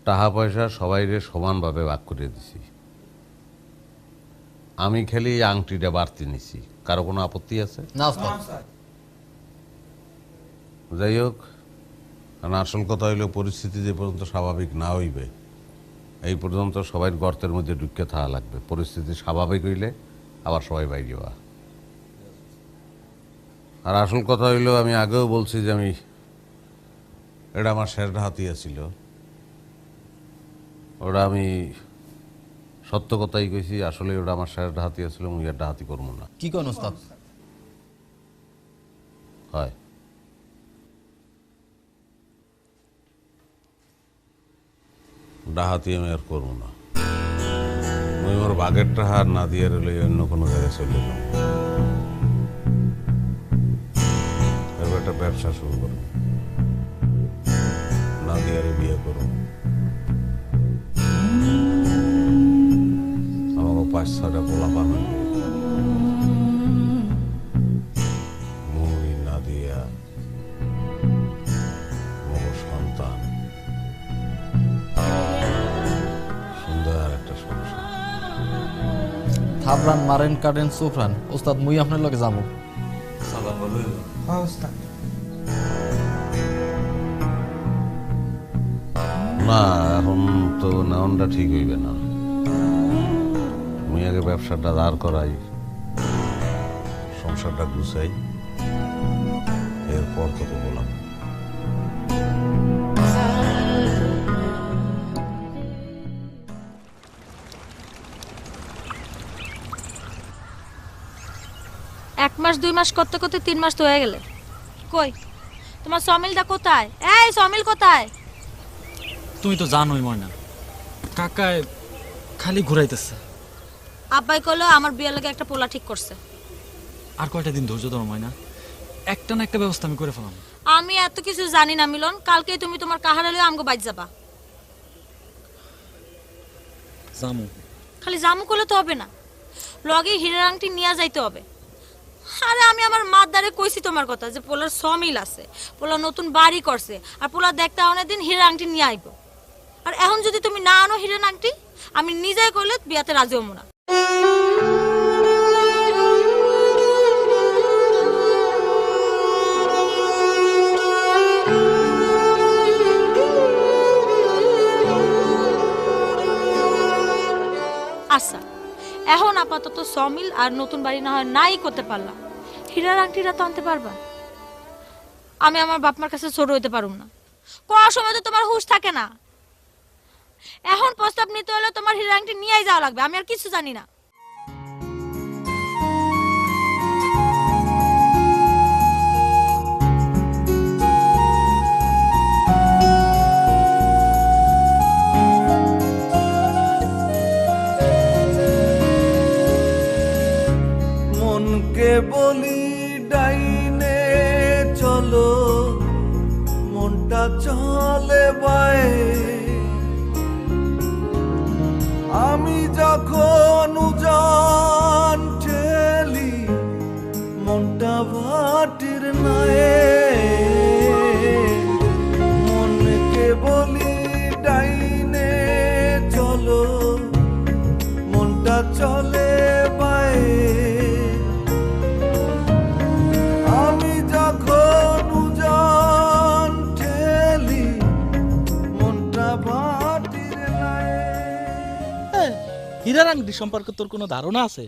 টাকা পয়সা সবাইরে সমানভাবে ভাগ করে দিছি। আমি খালি এই আংটিটা বাড়তি নিছি। কারো কোনো আপত্তি আছে? না ওস্তাদ। যাই হোক, কারণ আসল কথা হইল পরিস্থিতি যে পর্যন্ত স্বাভাবিক না হইবে এই পর্যন্ত সবাই গর্তের মধ্যে ঢুকে থাকা লাগবে। পরিস্থিতি স্বাভাবিক হইলে আবার সবাই বাইরে যাওয়া। আর আসল কথা হইল, আমি আগেও বলছি যে আমি এটা আমার শেষ হাতিয়া ছিল। ওটা আমি সত্য কথাই কইছি, আসলে ওটা আমার শেষ হাতিয়া ছিল। মুই আর ডাহাতি করবো না। কি কোন ওস্তাদ? হয় ডাহাতি আমি আর করবো না। মুই আমার বাঘের টাকা না দিয়ে রইলে অন্য কোনো জায়গায় চলে যাবো। এবার একটা ব্যবসা শুরু করবো, না দিয়ে বিয়ে করবো। আমাকে 5-6টা পোলা পান মুই না দিয়া মগ সন্তান সুন্দর একটা সংসার। থাবরান মারেন কাটেন সুফরান ওস্তাদ, মুই আপনার লগে যাবো। না, এখন তো নেওয়াটা ঠিক হইবে না। মুই আগে ব্যবসাটা দাঁড় করাই, সংসারটা গুছাই, এরপর তোকে বললাম। এক মাস 2 মাস করতে করতে 3 মাস তো হয়ে গেলে। কই তোমার সমিলটা কোথায়? এই সমিল কোথায়? তুমি তো জানোই ময়না, কাকায় খালি ঘুরাইতেছে। আব্বাই কইলো আমার বিয়ের লাগে একটা পোলা ঠিক করছে। আর কয়টা দিন ধৈর্য ধরো ময়না, একটা না একটা ব্যবস্থা আমি করে ফেলাম। আমি এত কিছু জানি না মিলন, কালকে তুমি তোমার কাহারা লইয়া আমগো বাইর যাবা। জামু খালি জামু করলে তো হবে না, লগে হীরের আংটি নিয়ে যাইতে হবে। আরে আমি আমার মার দ্বারে কইছি তোমার কথা যে পোলার সমিল আছে, পোলা নতুন বাড়ি করছে, আর পোলা দেখতে অনেক দিন হীরের আংটি নিয়ে আইব। আর এখন যদি তুমি না আনো হীরের আংটি, আমি নিজেই কইলে বিয়াতে রাজি হবো না। আচ্ছা, এখন আপাতত সমিল আর নতুন বাড়ি না হয় নাই করতে পারলাম, হীরার আংটিটা তো আনতে পারবা? আমি আমার বাপমার কাছে ছোট হইতে পারুম না। কোয়ার সময় তো তোমার হুঁশ থাকে না। এখন প্রস্তাব নিতে হলে তোমার হীরার আংটি নিয়েই যাওয়া লাগবে, আমি আর কিছু জানি না। মনকে বলি ডাইনে চলো, মনটা চলে বায়ে। আমি যখন উজান ঠেলি, মনটা ভাটির নায়ে। মনকে বলি ডাইনে চলো, মনটা চলে বায়ে। আমি যখন উজান ঠেলি, মনটা ভাটির নায়ে। হীরার আংটি সম্পর্কে তোর কোনো ধারণা আছে?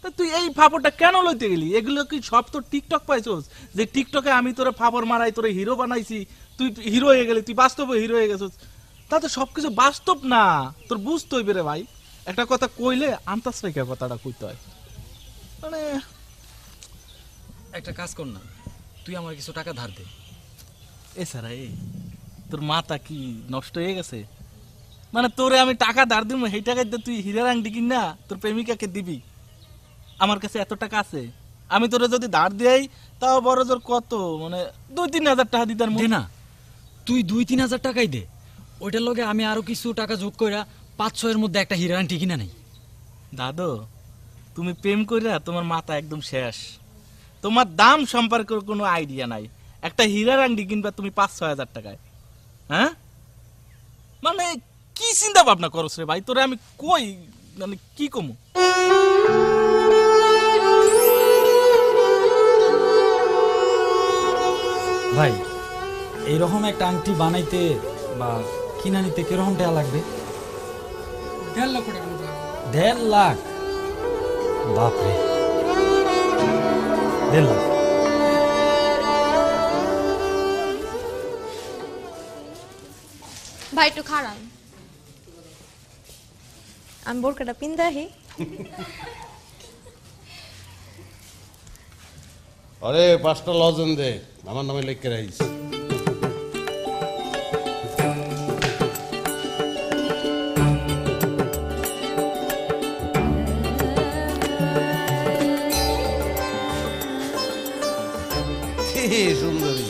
তা তুই এই ফাপড়টা কেন লইতে গেলি? এগুলো কি সব তোর টিকটক পাইছস যে টিকটকে আমি তোরে ফাপড় মারাই তোরে হিরো বানাইছি, তুই হিরো হয়ে গেলি, তুই বাস্তবে হিরো হয়ে গেছস? তা তো সবকিছু বাস্তব না, তোর বুঝতে হইবে রে ভাই। একটা কথা কইলে আন্তাজ রেখে কথাটা কইতে হয়। মানে একটা কাজ কর না, তুই আমার কিছু টাকা ধার দে। এছাড়া এই তোর মাথা কি নষ্ট হয়ে গেছে? মানে তোরে আমি টাকা ধার দিব, সেই টাকা দিয়ে তুই হীরার আংটি কিনা তোর প্রেমিকাকে দিবি? আমার কাছে এত টাকা আছে, আমি তোরে যদি ধার দেই তাও বড় জোর কত, মানে 2-3 হাজার টাকা দিতার দে না, তুই 2-3 হাজার টাকাই দে, ওইটার লগে আমি আরো কিছু টাকা যোগ কইরা 5-6 এর মধ্যে একটা হীরার আংটি কিনা নেই। দাদু, তুমি প্রেম কইরা তোমার মাথা একদম শেষ। তোমার দাম সম্পর্কে কোনো আইডিয়া নাই। একটা হীরার আংটি কিনবা তুমি 5-6 হাজার টাকায়, হ্যাঁ? মানে কি চিন্তা ভাবনা করছ রে ভাই? তোরে আমি কই মানে কি কমু? ভাই এইরকম একটা আংটি বানাইতে বা কিনা নিতে কিরকম টাকা লাগবে? 1.5 লক্ষ টাকা মতো লাগবে। 1.5 লাখ? বাপরে, 1.5 লাখ। ভাই একটু খারাপ, আমি বোরকাটা পিন্দাহি। আরে 5টা লজেন দে, আমার নামে লিখে রাখিস। সুন্দরী,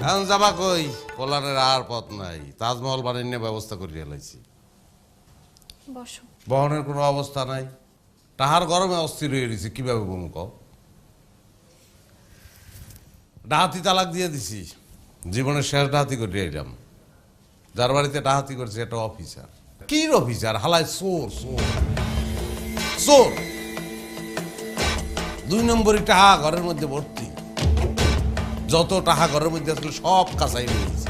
এখন যাবা কই? পোলারের আর পথ নাই, তাজমহল বানিয়ে ব্যবস্থা করিয়া লাইছি। বসো। বহনের কোনো অবস্থা নাই, তাহার গরমে অস্থির হয়ে গেছে। কিভাবে বলুন কও? ডাহাতি তালাক দিয়ে দিছি, জীবনের শেষ ডাহাতি করে এলাম। যার বাড়িতে ডাহাতি করছে একটা অফিসার। কি অফিসার? হালায় চোর, চোর, চোর। 2 নম্বরই টাহা ঘরের মধ্যে ভর্তি। যত টাহা ঘরের মধ্যে আসলে সব কাঁচাই নিয়েছে।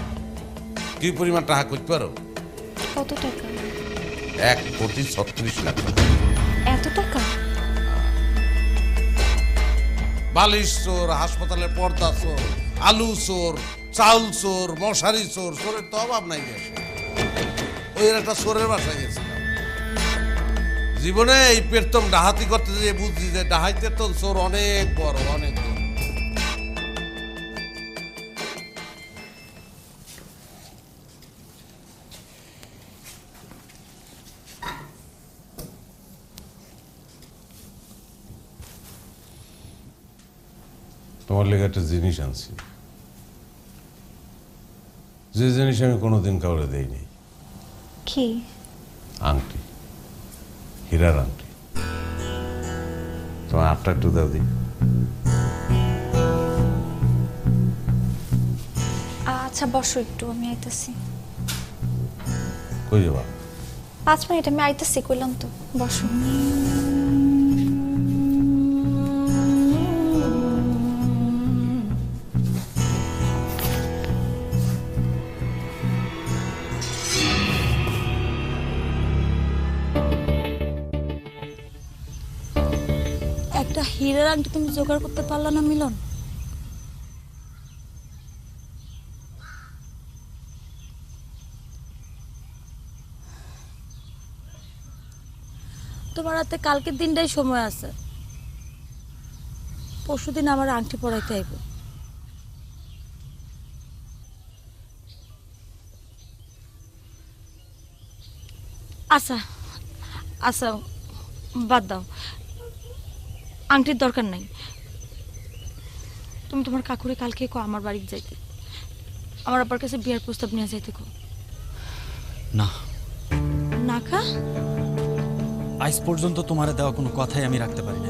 কি পরিমাণ টাহা করতে পারো? কত টাকা? 1,36,00,000 টাকা। এত টাকা? বালিশ চোর, হাসপাতালের পর্দা চোর, আলু চোর, চাউল চোর, মশারি চোর। চোরের তো অভাব নাই গেছে। ওই একটা চোরের বাসায় গেছিলাম। জীবনে এই প্রথম ডাহাতি করতে যে বুঝছি যে ডাহাইতে তো চোর অনেক বড়, অনেক বড়। তোমার লেগে একটা জিনিস আনছি, যে জিনিস আমি কোনোদিন কাউরে দেইনি। কি? আংটি, হীরার আংটি। তোমার হাতটা একটু দাও দি। আচ্ছা বসো একটু, আমি আইতাছি। কই যাবা? 5 মিনিট, আমি আইতাছি কইলাম তো। বসো। একটা হীরার আংটি তুমি জোগাড় করতে পারলা না মিলন? তোমার হাতে কালকের দিনটাই সময় আছে। পরশুদিন আমার আংটি পরাইতে আইব। আচ্ছা আচ্ছা, বাদ দাও, আংটির দরকার নাই। তুমি তোমার কাকুরে কালকে কো আমার বাড়িতে যাইতে, আমার আব্বার কাছে বিয়ার প্রস্তাব নিয়ে যাইতে কো। না না কা? আজ পর্যন্ত তোমারে দেওয়া কোনো কথাই আমি রাখতে পারি না।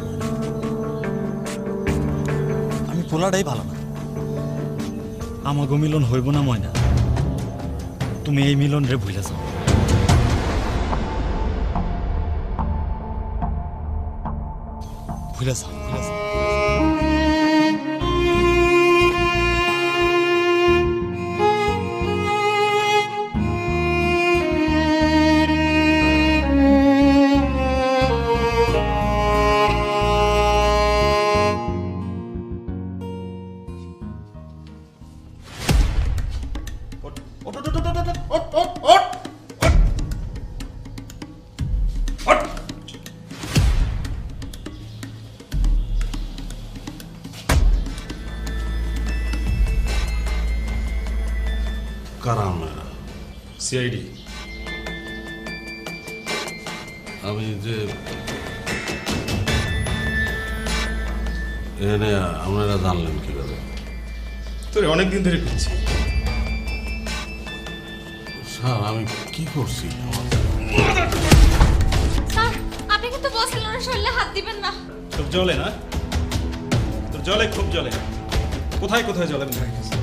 আমি পোলাটাই ভালো না। আমাগো মিলন হইব না ময়না, তুমি এই মিলন রে ভুলে যাও। ভুলে যাও, ভুলে যাও। কারাম সিআইডি। আমি যে এখানে আপনারা জানলেন কিভাবে? তোরে অনেকদিন ধরে খুঁজছি। স্যার আমি কি করছি? স্যার আপনি কিন্তু বলছিলেন না শরীরে হাত দিবেন না। খুব জলে না? তোর জলে খুব জলে। কোথায় কোথায় জলে আমি দেখেছি।